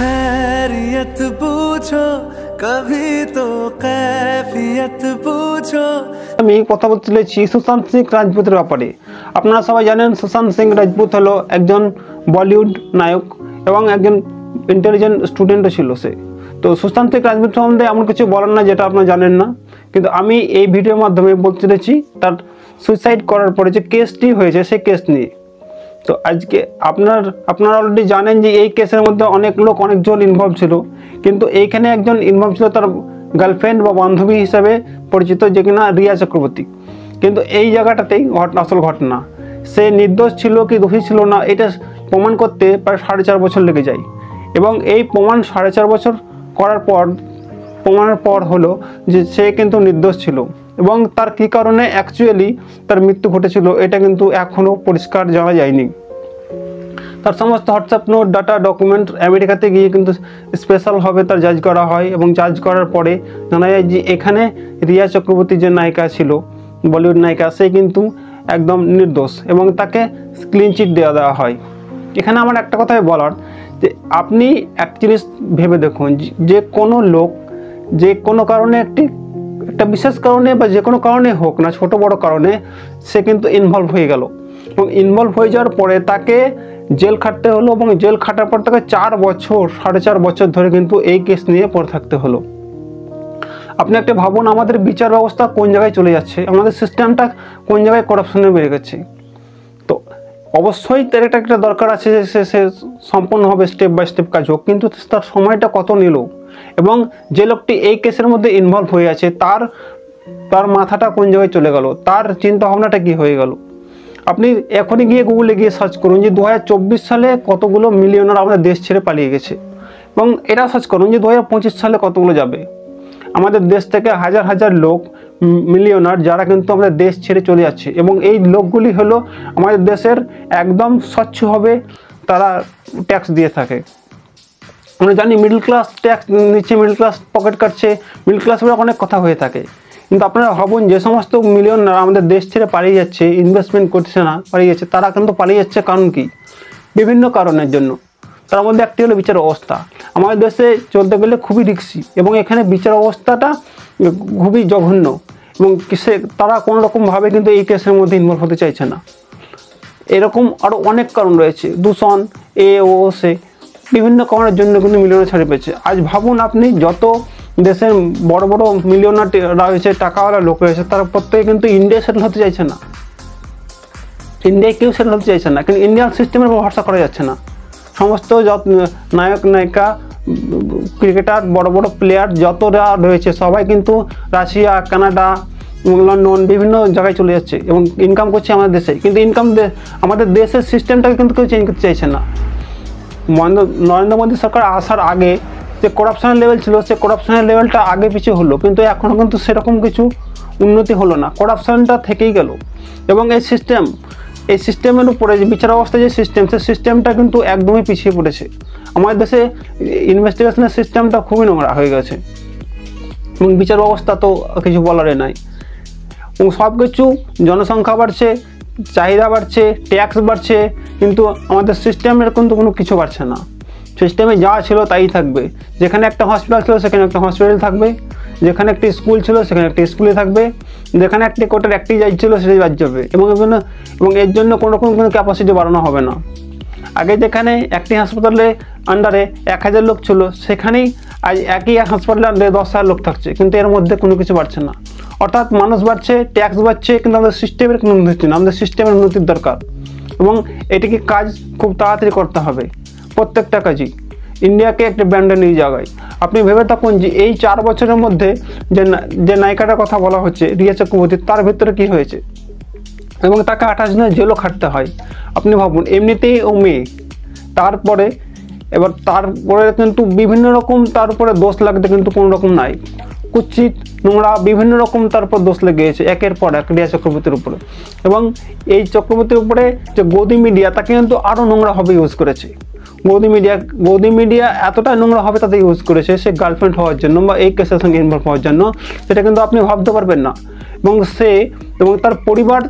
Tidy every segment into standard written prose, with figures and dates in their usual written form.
खैरियत पूछो कभी तो कैफियत पूछो। আমি কথা বলতে চলেছি সুশান্ত সিং রাজপুতের ব্যাপারে। আপনারা সবাই জানেন সুশান্ত সিং রাজপুত হলো একজন বলিউড নায়ক এবং একজন ইন্টেলিজেন্ট স্টুডেন্টও ছিল সে। তো সুশান্ত সিং রাজপুত সম্বন্ধে এমন কিছু বলার না যেটা আপনারা জানেন না, কিন্তু আমি এই ভিডিওর মাধ্যমে বলতে চলেছি তার সুইসাইড করার পরে যে কেসটি হয়েছে সেই কেস নিয়ে। তো আজকে আপনারা অলরেডি জানেন যে এই কেসের মধ্যে অনেক লোক অনেকজন ইনভলভ ছিল, কিন্তু এইখানে একজন ইনভলভ ছিল তার গার্লফ্রেন্ড বা বান্ধবী হিসাবে পরিচিত, যে কিনা রিয়া চক্রবর্তী। কিন্তু এই জায়গাটাতেই আসল ঘটনা, সে নির্দোষ ছিল কি দোষী ছিল না এটা প্রমাণ করতে প্রায় 4.5 বছর লেগে যায়। এবং এই প্রমাণ 4.5 বছর প্রমাণের পর হলো যে সে কিন্তু নির্দোষ ছিল এবং তার কী কারণে অ্যাকচুয়ালি তার মৃত্যু ঘটেছিল এটা কিন্তু এখনও পরিষ্কার জানা যায়নি। তার সমস্ত হোয়াটসঅ্যাপ নোট, ডাটা, ডকুমেন্ট আমেরিকাতে গিয়ে কিন্তু স্পেশালভাবে তার জাজ করা হয় এবং জাজ করার পরে জানা যায় যে এখানে রিয়া চক্রবর্তী যে নায়িকা ছিল, বলিউড নায়িকা, সে কিন্তু একদম নির্দোষ এবং তাকে ক্লিন চিট দেওয়া হয়। এখানে আমার একটা কথাই বলার যে আপনি এক জিনিস ভেবে দেখুন, যে কোনো লোক যে কোনো কারণে একটা বিশেষ কারণে বা যে কোনো কারণে হোক না, ছোট বড় কারণে সে কিন্তু ইনভলভ হয়ে গেল এবং ইনভলভ হয়ে যাওয়ার পরে তাকে জেল খাটতে হলো এবং জেল খাটার পর তাকে 4 বছর 4.5 বছর ধরে কিন্তু এই কেস নিয়ে পড়ে থাকতে হলো। আপনি একটা ভাবুন, আমাদের বিচার ব্যবস্থা কোন জায়গায় চলে যাচ্ছে, আমাদের সিস্টেমটা কোন জায়গায় করাপশনে বেড়ে গেছে। তো অবশ্যই তার একটা দরকার আছে যে সে সম্পূর্ণভাবে স্টেপ বাই স্টেপ কাজ হোক, কিন্তু তার সময়টা কত নিল এবং যে লোকটি এই কেসের মধ্যে ইনভলভ হয়ে আছে তার মাথাটা কোন জায়গায় চলে গেল, তার চিন্তা ভাবনাটা কী হয়ে গেল। আপনি এখনই গিয়ে গুগলে গিয়ে সার্চ করুন যে 2024 সালে কতগুলো মিলিয়নার আমাদের দেশ ছেড়ে পালিয়ে গেছে এবং এটা সার্চ করুন যে 2025 সালে কতগুলো যাবে। আমাদের দেশ থেকে হাজার হাজার লোক মিলিয়নার যারা কিন্তু আমাদের দেশ ছেড়ে চলে যাচ্ছে এবং এই লোকগুলি হলো আমাদের দেশের একদম স্বচ্ছভাবে তারা ট্যাক্স দিয়ে থাকে। আমরা জানি মিডল ক্লাস ট্যাক্স নিচ্ছে, মিডল ক্লাস পকেট কাটছে, মিডল ক্লাস বলে অনেক কথা হয়ে থাকে। কিন্তু আপনারা ভাবুন যে সমস্ত মিলিয়নার আমাদের দেশ ছেড়ে পালিয়ে যাচ্ছে, ইনভেস্টমেন্ট করছে না, পালিয়ে যাচ্ছে, তারা কিন্তু পালিয়ে যাচ্ছে কারণ কি? বিভিন্ন কারণের জন্য। তার মধ্যে একটি হলো বিচার ব্যবস্থা। আমাদের দেশে চলতে গেলে খুবই রিস্কি এবং এখানে বিচার ব্যবস্থাটা খুবই জঘন্য এবং তারা কোনো রকমভাবে কিন্তু এই কেসের মধ্যে ইনভলভ হতে চাইছে না। এরকম আরও অনেক কারণ রয়েছে, দূষণ, সে বিভিন্ন কারণের জন্য কিন্তু মিলিয়নার ছাড়ে পেয়েছে। আজ ভাবুন আপনি যত দেশের বড় বড় মিলিয়নার রয়েছে, টাকাওয়ালা লোক রয়েছে, তারা প্রত্যেকে কিন্তু ইন্ডিয়ায় সেটেল হতে চাইছে না, ইন্ডিয়ায় কেউ সেটেল হতে চাইছে না, কিন্তু ইন্ডিয়ান সিস্টেমের উপর ভরসা করা যাচ্ছে না। সমস্ত নায়ক নায়িকা, ক্রিকেটার, বড় বড় প্লেয়ার যতটা রয়েছে সবাই কিন্তু রাশিয়া, কানাডা, লন্ডন বিভিন্ন জায়গায় চলে যাচ্ছে এবং ইনকাম করছে আমাদের দেশে, কিন্তু আমাদের দেশের সিস্টেমটাকে কিন্তু কেউ চেঞ্জ করতে চাইছে না। নরেন্দ্র মোদী সরকার আসার আগে যে করাপশনের লেভেল ছিল, সে করাপশনের লেভেলটা আগে পিছিয়ে হলো, কিন্তু এখনও কিন্তু সেরকম কিছু উন্নতি হলো না, করাপশনটা থেকেই গেল। এবং এই সিস্টেমের উপরে যে বিচার ব্যবস্থা যে সিস্টেম, সেই সিস্টেমটা কিন্তু একদমই পিছিয়ে পড়েছে। আমাদের দেশে ইনভেস্টিগেশনের সিস্টেমটা খুবই নোংরা হয়ে গেছে এবং বিচার ব্যবস্থা তো কিছু বলারই নাই। এবং সব কিছু জনসংখ্যা বাড়ছে, চাহিদা বাড়ছে, ট্যাক্স বাড়ছে, কিন্তু আমাদের সিস্টেমের কিন্তু কোনো কিছু বাড়ছে না। সিস্টেমে যা ছিল তাই থাকবে। যেখানে একটা হসপিটাল ছিল সেখানে একটা হসপিটাল থাকবে, যেখানে একটি স্কুল ছিল সেখানে একটি স্কুলে থাকবে, যেখানে একটি কোর্টের একটি জাজ ছিল সেটাই জাজ হবে এবং এর জন্য কোনো রকম কোনো ক্যাপাসিটি বাড়ানো হবে না। আগে যেখানে একটি হাসপাতালে আন্ডারে 1000 লোক ছিল, সেখানেই আজ একই হাসপাতালে আন্ডারে 10,000 লোক থাকছে, কিন্তু এর মধ্যে কোনো কিছু বাড়ছে না। অর্থাৎ মানুষ বাড়ছে, ট্যাক্স বাড়ছে, কিন্তু আমাদের সিস্টেমের কোনো উন্নতি না। আমাদের সিস্টেমের উন্নতির দরকার এবং এটিকে কাজ খুব তাড়াতাড়ি করতে হবে, প্রত্যেকটা কাজই। ইন্ডিয়াকে একটা ব্র্যান্ডে নিয়ে জায়গায় আপনি ভেবে থাকুন যে এই 4 বছরের মধ্যে যে নায়িকাটার কথা বলা হচ্ছে রিয়া চক্রবর্তী, তার ভিতরে কি হয়েছে এবং তাকে 28 দিনের জেলও খাটতে হয়। আপনি ভাবুন, এমনিতেই ও মেয়ে, তারপরে কিন্তু বিভিন্ন রকম তার উপরে দোষ লাগতে কিন্তু কোনো রকম নাই, কুৎসিত নোংরা বিভিন্ন রকম তার উপর দোষ লেগে গেছে একের পর এক রিয়া চক্রবর্তীর উপরে। এবং এই চক্রবর্তীর উপরে যে গদি মিডিয়া তাকে কিন্তু আরও নোংরাভাবে ইউজ করেছে। গদি মিডিয়া এতটা নোংরা হবে তাতে ইউজ করেছে সে গার্লফ্রেন্ড হওয়ার জন্য বা এই কেসের সঙ্গে ইনভলভ হওয়ার জন্য, সেটা কিন্তু আপনি ভাবতে পারবেন না। এবং তার পরিবার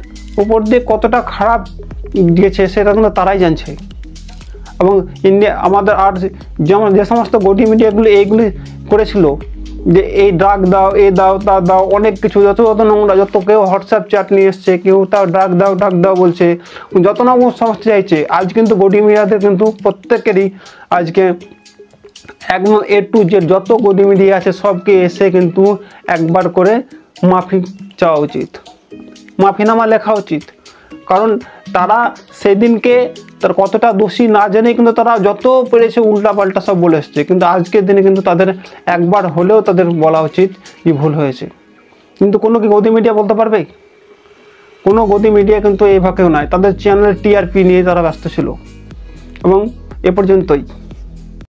উপর দিয়ে কতটা খারাপ গিয়েছে সেটা কিন্তু তারাই জানছে। এবং ইন্ডিয়া আমাদের আর যেমন যে সমস্ত গদি মিডিয়াগুলো এইগুলি করেছিল যে এই ড্রাগ দাও, এই দাও, তা দাও, অনেক কিছু যত যত নোংরা, যত কেউ হোয়াটসঅ্যাপ চ্যাট নিয়ে এসছে, কেউ তাও ড্রাগ দাও বলছে, যত না সমস্ত চাইছে। আজ কিন্তু গদি মিডিয়াতে কিন্তু প্রত্যেকেরই আজকে একদম A to Z যত গদি মিডিয়া আছে সবকে এসে কিন্তু একবার করে মাফি চাওয়া উচিত, মাফিনামা লেখা উচিত। কারণ তারা সেদিনকে তার কতটা দোষী না জেনে কিন্তু তারা যত পেরেছে উল্টাপাল্টা সব বলে এসছে, কিন্তু আজকের দিনে কিন্তু তাদের একবার হলেও তাদের বলা উচিত যে ভুল হয়েছে। কিন্তু কোনো কি গদি মিডিয়া বলতে পারবে? কোনো গদি মিডিয়া কিন্তু এই ভাবেও নয়, তাদের চ্যানেলের TRP নিয়ে তারা ব্যস্ত ছিল। এবং এ পর্যন্তই।